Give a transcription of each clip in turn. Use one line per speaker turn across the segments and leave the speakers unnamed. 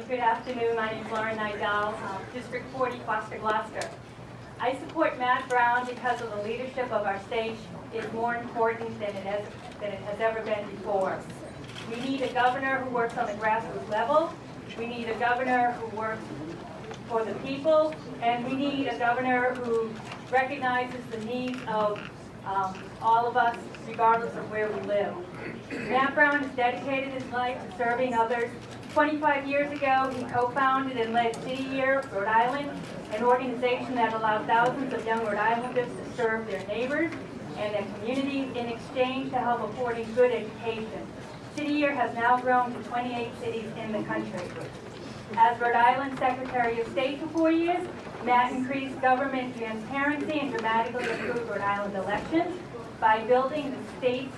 Good afternoon. My name is Lauren Nidal, District 40, Foster Gloucester. I support Matt Brown because of the leadership of our state is more important than it has ever been before. We need a governor who works on the grassroots level. We need a governor who works for the people, and we need a governor who recognizes the needs of all of us, regardless of where we live. Matt Brown has dedicated his life to serving others. 25 years ago, he co-founded and led City Year, Rhode Island, an organization that allowed thousands of young Rhode Islanders to serve their neighbors and their communities in exchange to help affording good education. City Year has now grown to 28 cities in the country. As Rhode Island Secretary of State for 4 years, Matt increased government transparency and dramatically improved Rhode Island elections by building the state's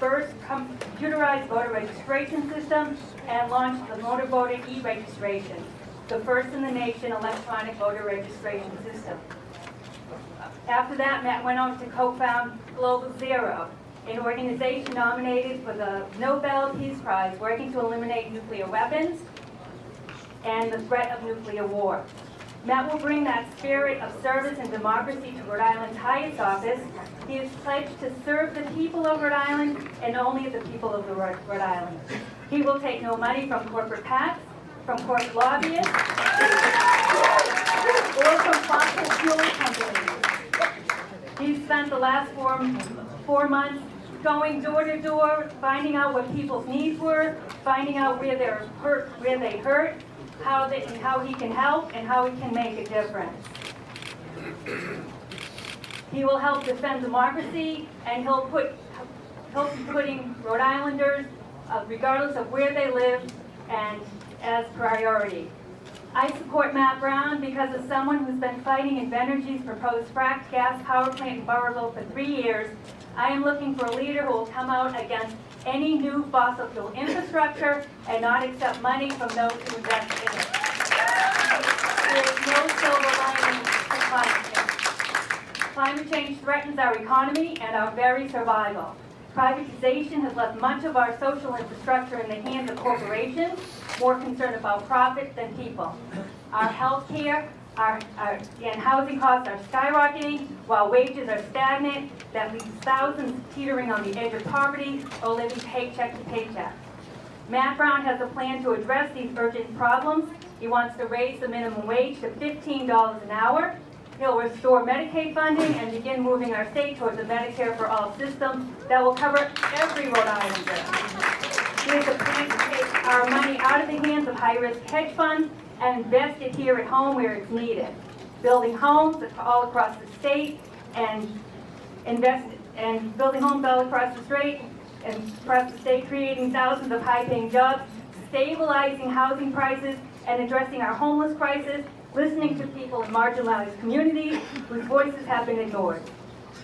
first computerized voter registration system and launched the Motor Voter e-registration, the first in the nation electronic voter registration system. After that, Matt went on to co-found Global Zero, an organization nominated for the Nobel Peace Prize, working to eliminate nuclear weapons and the threat of nuclear war. Matt will bring that spirit of service and democracy to Rhode Island's highest office. He is pledged to serve the people of Rhode Island and only the people of Rhode Island. He will take no money from corporate PACs, from corporate lobbyists, or from fossil fuel companies. He spent the last four months going door to door, finding out what people's needs were, finding out where they hurt, how he can help, and how he can make a difference. He will help defend democracy, and he'll be putting Rhode Islanders, regardless of where they live, and as priority. I support Matt Brown because as someone who's been fighting Invenergy's proposed fracked gas power plant in Burrillville for 3 years, I am looking for a leader who will come out against any new fossil fuel infrastructure and not accept money from those who invest in it. There is no silver lining to climate change. Climate change threatens our economy and our very survival. Privatization has left much of our social infrastructure in the hands of corporations, more concerned about profit than people. Our health care and housing costs are skyrocketing while wages are stagnant. That leaves thousands teetering on the edge of poverty or living paycheck to paycheck. Matt Brown has a plan to address these urgent problems. He wants to raise the minimum wage to $15 an hour. He'll restore Medicaid funding and begin moving our state towards a Medicare for All system that will cover every Rhode Islander. He has a plan to take our money out of the hands of high-risk hedge funds and invest it here at home where it's needed. Building homes all across the state and building homes all across the state, creating thousands of high-paying jobs, stabilizing housing prices, and addressing our homeless crisis, listening to people in marginalized communities whose voices have been ignored.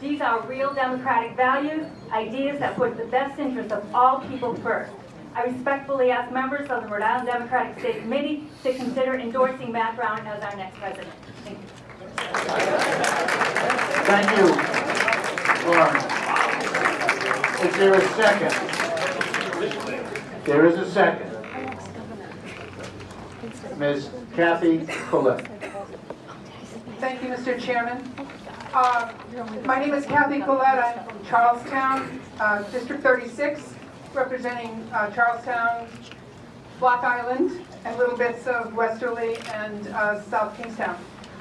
These are real democratic values, ideas that put the best interest of all people first. I respectfully ask members of the Rhode Island Democratic State Committee to consider endorsing Matt Brown as our next president. Thank you.
Thank you, Lauren. Is there a second? There is a second. Ms. Kathy Collette.
Thank you, Mr. Chairman. My name is Kathy Collette. I'm from Charlestown, District 36, representing Charlestown, Block Island, and little bits of Westerly and South Kingstown.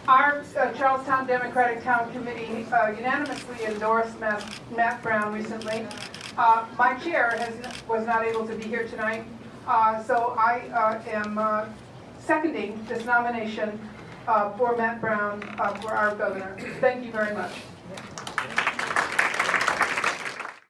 Our Charlestown Democratic Town Committee unanimously endorsed Matt Brown recently. My chair was not able to be here tonight, so I am seconding this nomination for Matt Brown for our governor. Thank you very much.